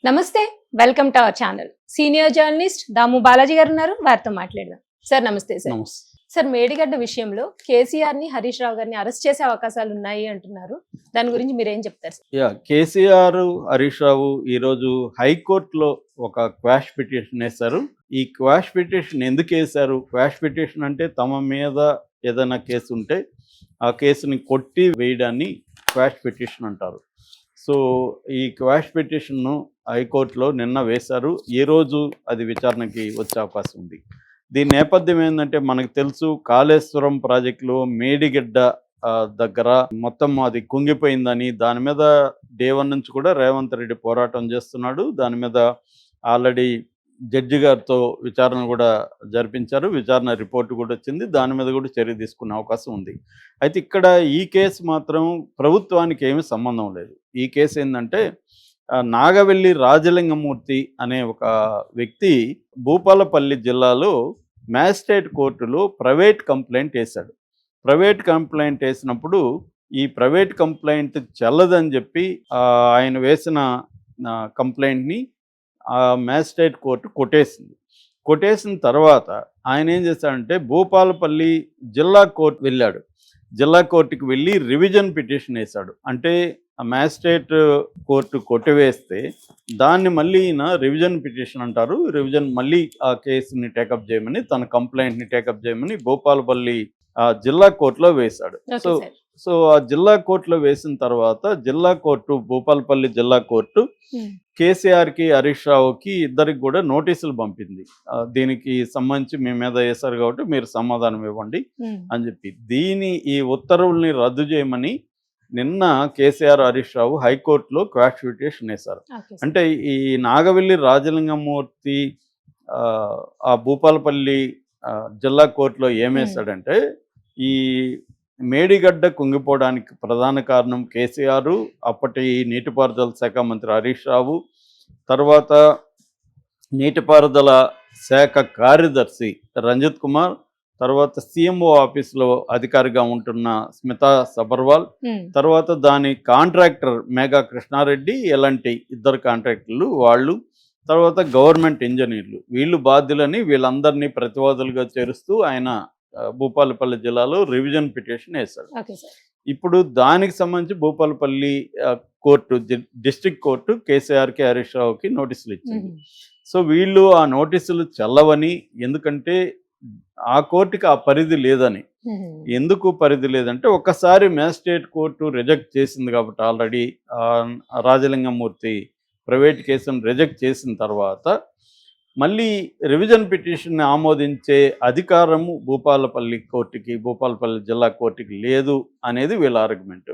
నమస్తే. Welcome to our channel. Senior journalist Damu Balaji గారు ఉన్నారు. వారితో మాట్లాడదాం. సార్ నమస్తే సార్. నమస్తే. సార్ మేడిగడ్డ విషయంలో కేసీఆర్ ని హరీష్ రావు గారిని అరెస్ట్ చేసే అవకాశాలు ఉన్నాయి అంటున్నారు. దాని గురించి మీరు ఏం చెప్తారు సార్? కేసీఆర్, హరీష్ రావు ఈరోజు హైకోర్టులో ఒక క్వాష్ పిటిషన్ వేశారు. ఈ క్వాష్ పిటిషన్ ఎందుకు వేశారు? క్వాష్ పిటిషన్ అంటే తమ మీద ఏదైనా కేసు ఉంటే ఆ కేసుని కొట్టి వేయడాన్ని క్వాష్ పిటిషన్ అంటారు. సో ఈ క్వాష్ పిటిషన్ను హైకోర్టులో నిన్న వేశారు. ఈరోజు అది విచారణకి వచ్చే అవకాశం ఉంది. దీని నేపథ్యం ఏంటంటే మనకు తెలుసు, కాళేశ్వరం ప్రాజెక్టులో మేడిగడ్డ దగ్గర మొత్తం అది కుంగిపోయిందని, దాని మీద డే 1 నుంచి కూడా రేవంత్ రెడ్డి పోరాటం చేస్తున్నాడు. దాని మీద ఆల్రెడీ జడ్జి గారితో విచారణ కూడా జరిపించారు. విచారణ రిపోర్టు కూడా వచ్చింది. దాని మీద కూడా చర్య తీసుకునే అవకాశం ఉంది. అయితే ఇక్కడ ఈ కేసు మాత్రం ప్రభుత్వానికి ఏమీ సంబంధం లేదు. ఈ కేసు ఏంటంటే నాగవెల్లి రాజలింగమూర్తి అనే ఒక వ్యక్తి భూపాలపల్లి జిల్లాలో మ్యాజిస్ట్రేట్ కోర్టులో ప్రైవేట్ కంప్లైంట్ వేశాడు. ప్రైవేట్ కంప్లైంట్ వేసినప్పుడు ఈ ప్రైవేట్ కంప్లైంట్ చెల్లదని చెప్పి ఆయన వేసిన కంప్లైంట్ని మ్యాజిస్ట్రేట్ కోర్టు కొట్టేసిన తర్వాత ఆయన ఏం చేశాడంటే భూపాలపల్లి జిల్లా కోర్టు వెళ్ళాడు. జిల్లా కోర్టుకి వెళ్ళి రివిజన్ పిటిషన్ వేశాడు. అంటే మ్యాజిస్ట్రేట్ కోర్టు కొట్టివేస్తే దాన్ని మళ్ళీ ఈయన రివిజన్ పిటిషన్ అంటారు. రివిజన్ మళ్ళీ ఆ కేసుని టేకప్ చేయమని, తన కంప్లైంట్ని టేకప్ చేయమని భూపాలపల్లి జిల్లా కోర్టులో వేశాడు. సో ఆ జిల్లా కోర్టులో వేసిన తర్వాత జిల్లా కోర్టు, భూపాలపల్లి జిల్లా కోర్టు కేసీఆర్కి, హరీష్ రావుకి ఇద్దరికి కూడా నోటీసులు పంపింది. దీనికి సంబంధించి మీ మీద వేశారు కాబట్టి మీరు సమాధానం ఇవ్వండి అని చెప్పి. ఈ ఉత్తర్వుల్ని రద్దు చేయమని నిన్న కేసీఆర్, హరీష్ రావు హైకోర్టులో క్వాష్ పిటిషన్ వేశారు. అంటే ఈ నాగవెల్లి రాజలింగమూర్తి ఆ భూపాలపల్లి జిల్లా కోర్టులో ఏమేశాడంటే, ఈ మేడిగడ్డ కుంగిపోవడానికి ప్రధాన కారణం కేసీఆర్, అప్పటి నీటిపారుదల శాఖ మంత్రి హరీష్ రావు, తర్వాత నీటిపారుదల శాఖ కార్యదర్శి రంజిత్ కుమార్, తర్వాత సీఎంఓ ఆఫీస్లో అధికారిగా ఉంటున్న స్మితా సబర్వాల్, తర్వాత దాని కాంట్రాక్టర్ మేఘా కృష్ణారెడ్డి, ఎలాంటి ఇద్దరు కాంట్రాక్టర్లు వాళ్ళు, తర్వాత గవర్నమెంట్ ఇంజనీర్లు, వీళ్ళు బాధ్యులని వీళ్ళందరినీ ప్రతివాదులుగా చేరుస్తూ ఆయన భూపాలపల్లి జిల్లాలో రివిజన్ పిటిషన్ వేశారు. ఇప్పుడు దానికి సంబంధించి భూపాలపల్లి కోర్టు, డిస్ట్రిక్ట్ కోర్టు కేసీఆర్కి, హరీష్ రావుకి నోటీసులు ఇచ్చింది. సో వీళ్ళు ఆ నోటీసులు చెల్లవని, ఎందుకంటే ఆ కోర్టుకి ఆ పరిధి లేదని. ఎందుకు పరిధి లేదంటే, ఒకసారి మ్యాజిస్ట్రేట్ కోర్టు రిజెక్ట్ చేసింది కాబట్టి, ఆల్రెడీ రాజలింగమూర్తి ప్రైవేట్ కేసును రిజెక్ట్ చేసిన తర్వాత మళ్ళీ రివిజన్ పిటిషన్ని ఆమోదించే అధికారము భూపాలపల్లి కోర్టుకి, భూపాలపల్లి జిల్లా కోర్టుకి లేదు అనేది వీళ్ళ ఆర్గ్యుమెంట్.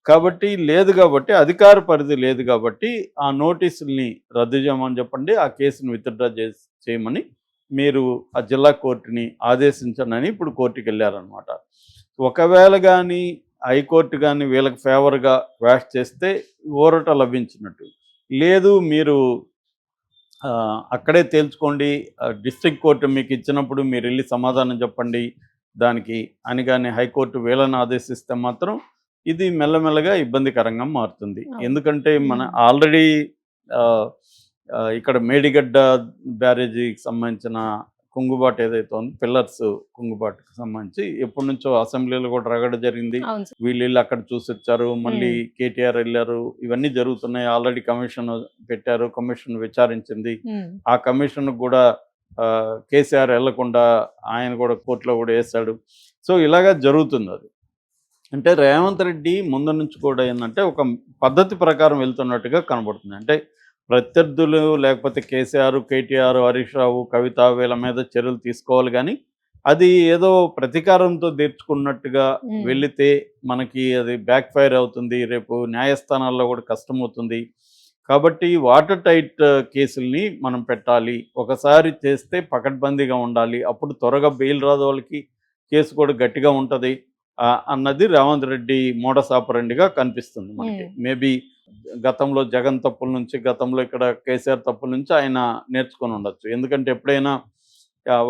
కాబట్టి లేదు, కాబట్టి అధికార పరిధి లేదు, కాబట్టి ఆ నోటీసుల్ని రద్దు చేయమని చెప్పండి, ఆ కేసును విత్డ్రా చేయమని మీరు ఆ జిల్లా కోర్టుని ఆదేశించండి ఇప్పుడు కోర్టుకి వెళ్ళారనమాట. ఒకవేళ కానీ హైకోర్టు కానీ వీళ్ళకి ఫేవర్గా క్వాష్ చేస్తే ఊరట లభించినట్టు. లేదు, మీరు అక్కడే తేల్చుకోండి, డిస్ట్రిక్ట్ కోర్టు మీకు ఇచ్చినప్పుడు మీరు వెళ్ళి సమాధానం చెప్పండి దానికి అని కానీ హైకోర్టు వీళ్ళని ఆదేశిస్తే మాత్రం ఇది మెల్లమెల్లగా ఇబ్బందికరంగా మారుతుంది. ఎందుకంటే మన ఆల్రెడీ ఇక్కడ మేడిగడ్డ బ్యారేజీకి సంబంధించిన కుంగుబాటు ఏదైతే ఉందో, పిల్లర్స్ కుంగుబాటుకి సంబంధించి ఎప్పటి నుంచో అసెంబ్లీలో కూడా రగడ జరిగింది. వీళ్ళు అక్కడ చూసి వచ్చారు, మళ్ళీ కేటీఆర్ వెళ్ళారు, ఇవన్నీ జరుగుతున్నాయి. ఆల్రెడీ కమిషన్ పెట్టారు, కమిషన్ విచారించింది. ఆ కమిషన్ కూడా కేసీఆర్ వెళ్లకుండా ఆయన కూడా కోర్టులో కూడా వేశాడు. సో ఇలాగా జరుగుతుంది. అది అంటే రేవంత్ రెడ్డి ముందు నుంచి కూడా ఏంటంటే ఒక పద్ధతి ప్రకారం వెళ్తున్నట్టుగా కనబడుతుంది. అంటే ప్రత్యర్థులు లేకపోతే కేసీఆర్, కేటీఆర్, హరీష్ రావు, కవిత వీళ్ళ మీద చర్యలు తీసుకోవాలి, కానీ అది ఏదో ప్రతీకారంతో తీర్చుకున్నట్టుగా వెళితే మనకి అది బ్యాక్ ఫైర్ అవుతుంది. రేపు న్యాయస్థానాల్లో కూడా కష్టమవుతుంది. కాబట్టి వాటర్ టైట్ కేసుల్ని మనం పెట్టాలి, ఒకసారి చేస్తే పకడ్బందీగా ఉండాలి, అప్పుడు త్వరగా బెయిల్ రాదు, వాళ్ళకి కేసు కూడా గట్టిగా ఉంటుంది అన్నది రేవంత్ రెడ్డి మోడస్ ఆపరెండిగా కనిపిస్తుంది మనకి. మేబీ గతంలో జగన్ తప్పుల నుంచి, గతంలో ఇక్కడ కేసీఆర్ తప్పుల నుంచి ఆయన నేర్చుకొని ఉండొచ్చు. ఎందుకంటే ఎప్పుడైనా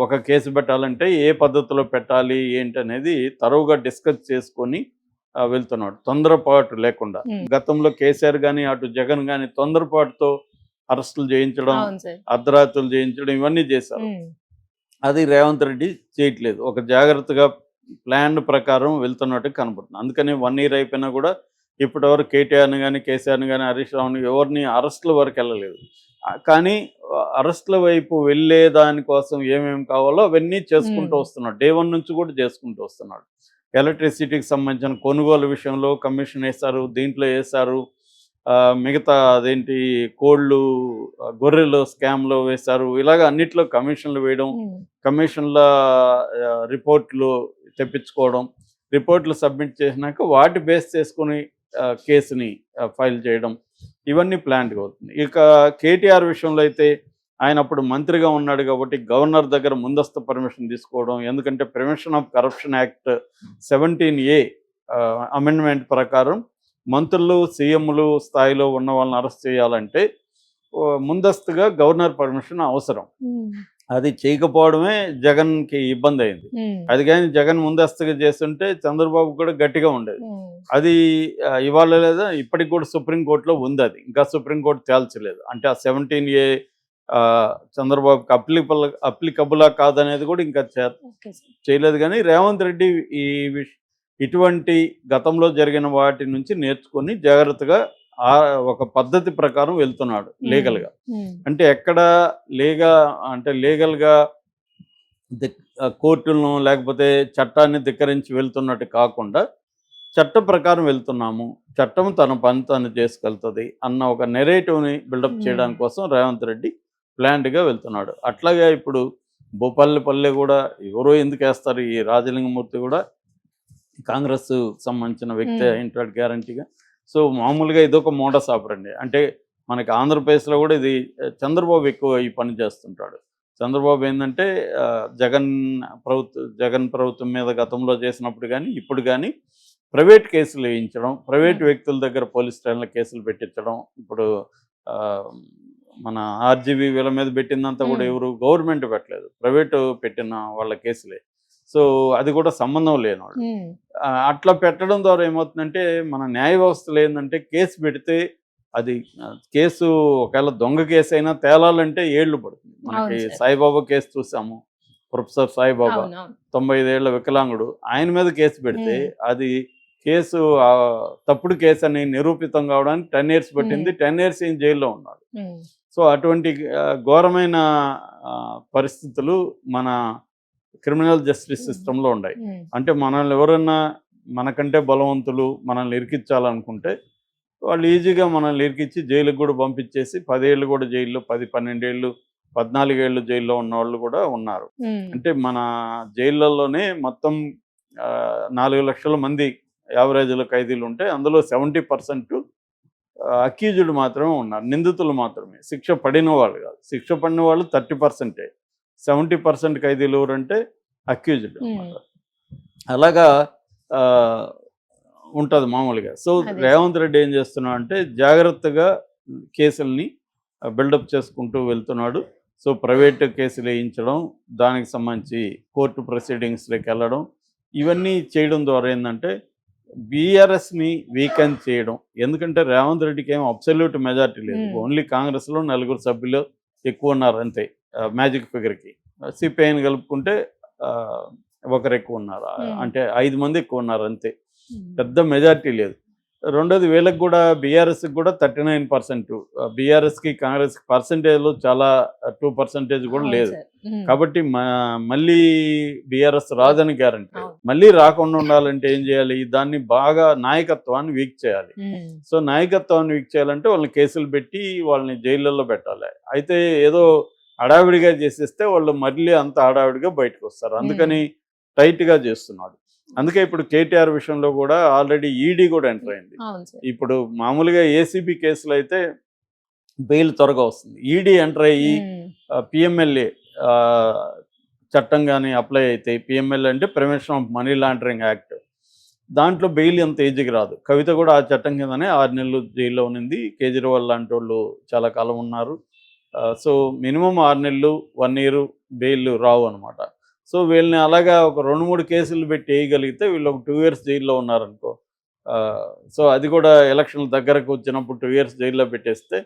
ఒక కేసు పెట్టాలంటే ఏ పద్ధతిలో పెట్టాలి ఏంటి అనేది తరువుగా డిస్కస్ చేసుకొని వెళ్తున్నాడు, తొందరపాటు లేకుండా. గతంలో కేసీఆర్ కానీ అటు జగన్ కానీ తొందరపాటుతో అరెస్టులు చేయించడం, అవును సార్. అర్ధరాత్రులు చేయించడం ఇవన్నీ చేశారు. అది రేవంత్ రెడ్డి చేయట్లేదు. ఒక జాగ్రత్తగా ప్లాన్ ప్రకారం వెళ్తున్నట్టు కనపడుతుంది. అందుకని 1 ఇయర్ అయిపోయినా కూడా ఇప్పటివరకు కేటీఆర్‌ని గాని, కేసీఆర్‌ని గాని, హరీష్ రావుని ఎవరిని అరెస్ట్‌ల వరకు వెళ్ళలేదు. కానీ అరెస్ట్‌ల వైపు వెళ్ళే దానికోసం ఏమేమి కావాలో అవన్నీ చేసుకుంటూ వస్తున్నాడు. డే 1 నుంచి కూడా చేసుకుంటూ వస్తున్నాడు. ఎలక్ట్రిసిటీకి సంబంధించిన కొనుగోలు విషయంలో కమిషన్ ఏశారు, దీంట్లో ఏశారు. మిగతా అదేంటి కోళ్ళు, గొర్రెలు స్కామ్‌లో వేశారు. ఇలాగ అన్నిట్లో కమిషన్లు వేయడం, కమిషన్ల రిపోర్ట్‌లు తెప్పించుకోవడం, రిపోర్ట్‌లు సబ్మిట్ చేసినాక వాటి బేస్ చేసుకొని కేసుని ఫైల్ చేయడం, ఇవన్నీ ప్లాన్డ్‌గా అవుతుంది. ఇక కేటీఆర్ విషయంలో అయితే ఆయన అప్పుడు మంత్రిగా ఉన్నాడు కాబట్టి గవర్నర్ దగ్గర ముందస్తు పర్మిషన్ తీసుకోవడం. ఎందుకంటే prevention of corruption act 17A amendment ప్రకారం మంత్రులు, సీఎంలు స్థాయిలో ఉన్న వాళ్ళని అరెస్ట్ చేయాలంటే ముందస్తుగా గవర్నర్ పర్మిషన్ అవసరం. అది చేయకపోవడమే జగన్కి ఇబ్బంది అయింది. అది కానీ జగన్ ముందస్తుగా చేస్తుంటే చంద్రబాబు కూడా గట్టిగా ఉండేది. అది ఇవాళ లేదా ఇప్పటికి కూడా సుప్రీంకోర్టులో ఉంది. అది ఇంకా సుప్రీంకోర్టు తేల్చలేదు. అంటే ఆ 17A చంద్రబాబుకి అప్లికబులా కాదనేది కూడా ఇంకా చేయలేదు. కానీ రేవంత్ రెడ్డి ఇటువంటి గతంలో జరిగిన వాటి నుంచి నేర్చుకొని జాగ్రత్తగా ఒక పద్ధతి ప్రకారం వెళ్తున్నాడు లీగల్గా. అంటే ఎక్కడ లీగల్గా కోర్టులను లేకపోతే చట్టాన్ని ధిక్కరించి వెళ్తున్నట్టు కాకుండా చట్ట ప్రకారం వెళ్తున్నాము, చట్టం తన పని తను చేసుకెళ్తుంది అన్న ఒక నెరేటివ్ని బిల్డప్ చేయడానికి కోసం రేవంత్ రెడ్డి ప్లాన్డ్గా వెళ్తున్నాడు. అట్లాగే ఇప్పుడు భూపాలపల్లి కూడా ఎవరో ఎందుకు వేస్తారు, ఈ రాజలింగమూర్తి కూడా కాంగ్రెస్ సంబంధించిన వ్యక్తి అయింటాడు గ్యారంటీగా. సో మామూలుగా ఇదొక మోడస్ ఆపరండి. అంటే మనకి ఆంధ్రప్రదేశ్లో కూడా ఇది చంద్రబాబు ఎక్కువ ఈ పని చేస్తుంటాడు. చంద్రబాబు ఏంటంటే జగన్ ప్రభుత్వం మీద గతంలో చేసినప్పుడు కానీ ఇప్పుడు కానీ ప్రైవేట్ కేసులు వేయించడం, ప్రైవేట్ వ్యక్తుల దగ్గర పోలీస్ స్టేషన్ల కేసులు పెట్టించడం. ఇప్పుడు మన ఆర్జీవీ వీళ్ళ మీద పెట్టిందంతా కూడా ఎవరు గవర్నమెంట్ పెట్టలేదు, ప్రైవేటు పెట్టిన వాళ్ళ కేసులే. సో అది కూడా సంబంధం లేనివాళ్ళు అట్లా పెట్టడం ద్వారా ఏమవుతుందంటే మన న్యాయ వ్యవస్థలో ఏంటంటే కేసు పెడితే అది కేసు ఒకవేళ దొంగ కేసు అయినా తేలాలంటే ఏళ్ళు పడుతుంది. మనకి సాయిబాబా కేసు చూసాము, ప్రొఫెసర్ సాయిబాబా 95 ఏళ్ల వికలాంగుడు, ఆయన మీద కేసు పెడితే అది కేసు తప్పుడు కేసు అని నిరూపితం కావడానికి 10 years పట్టింది. 10 years ఈయన జైల్లో ఉన్నాడు. సో అటువంటి ఘోరమైన పరిస్థితులు మన క్రిమినల్ జస్టిస్ సిస్టంలో ఉన్నాయి. అంటే మనల్ని ఎవరన్నా మనకంటే బలవంతులు మనల్ని ఇరికించాలనుకుంటే వాళ్ళు ఈజీగా మనల్ని ఇరికించి జైలుకి కూడా పంపించేసి 10 ఏళ్ళు కూడా జైల్లో, 10-12 ఏళ్ళు, 14 ఏళ్ళు జైల్లో ఉన్న వాళ్ళు కూడా ఉన్నారు. అంటే మన జైళ్ళలోనే మొత్తం 4 లక్షల మంది యావరేజ్లో ఖైదీలు ఉంటే అందులో 70% అక్యూజ్డ్ మాత్రమే ఉన్నారు, నిందితులు మాత్రమే, శిక్ష పడిన వాళ్ళు కాదు. శిక్ష పడిన వాళ్ళు 30%. 70% ఖైదీలు ఎవరంటే అక్యూజ్డ్ అనమాట. అలాగా ఉంటుంది మామూలుగా. సో రేవంత్ రెడ్డి ఏం చేస్తున్నాడు అంటే జాగ్రత్తగా కేసుల్ని బిల్డప్ చేసుకుంటూ వెళ్తున్నాడు. సో ప్రైవేట్ కేసులు వేయించడం, దానికి సంబంధించి కోర్టు ప్రొసీడింగ్స్లోకి వెళ్ళడం, ఇవన్నీ చేయడం ద్వారా ఏంటంటే బీఆర్ఎస్ని వీకెన్ చేయడం. ఎందుకంటే రేవంత్ రెడ్డికి ఏం అబ్సల్యూట్ మెజార్టీ లేదు. ఓన్లీ కాంగ్రెస్లో 4 సభ్యులు ఎక్కువ ఉన్నారు అంతే, మ్యాజిక్ ఫిగర్కి. సిపిఐని కలుపుకుంటే ఒకరు ఎక్కువ ఉన్నారు, అంటే 5 మంది ఎక్కువ ఉన్నారు అంతే, పెద్ద మెజార్టీ లేదు. రెండోది వీళ్ళకి కూడా బీఆర్ఎస్కి కూడా 39%, బీఆర్ఎస్కి కాంగ్రెస్కి పర్సంటేజ్లో చాలా 2% కూడా లేదు. కాబట్టి మళ్ళీ బీఆర్ఎస్ రాదని గ్యారంటీ. మళ్ళీ రాకుండా ఉండాలంటే ఏం చేయాలి, దాన్ని బాగా నాయకత్వాన్ని వీక్ చేయాలి. సో నాయకత్వాన్ని వీక్ చేయాలంటే వాళ్ళని కేసులు పెట్టి వాళ్ళని జైళ్ళల్లో పెట్టాలి. అయితే ఏదో హడావిడిగా చేసేస్తే వాళ్ళు మళ్ళీ అంత హడావిడిగా బయటకు వస్తారు. అందుకని టైట్గా చేస్తున్నాడు. అందుకే ఇప్పుడు కేటీఆర్ విషయంలో కూడా ఆల్రెడీ ఈడీ కూడా ఎంటర్ అయింది. ఇప్పుడు మామూలుగా ఏసీబీ కేసులు అయితే బెయిల్ త్వరగా వస్తుంది. ఈడీ ఎంటర్ అయ్యి పిఎంఎల్ఏ చట్టం కానీ అప్లై అయితే, పిఎంఎల్ఏ అంటే prevention of money laundering act, దాంట్లో బెయిల్ అంత ఈజీగా రాదు. కవిత కూడా ఆ చట్టం కిందనే 6 నెలలు జైల్లో ఉన్నింది. కేజ్రీవాల్ లాంటి వాళ్ళు చాలా కాలం ఉన్నారు. సో మినిమం 6 నెలలు 1 year బెయిల్ రావు అనమాట. సో వీళ్ళని అలాగా ఒక 2-3 కేసులు పెట్టి వేయగలిగితే వీళ్ళు ఒక 2 years జైల్లో ఉన్నారనుకో. సో అది కూడా ఎలక్షన్ల దగ్గరకు వచ్చినప్పుడు 2 years జైల్లో పెట్టేస్తే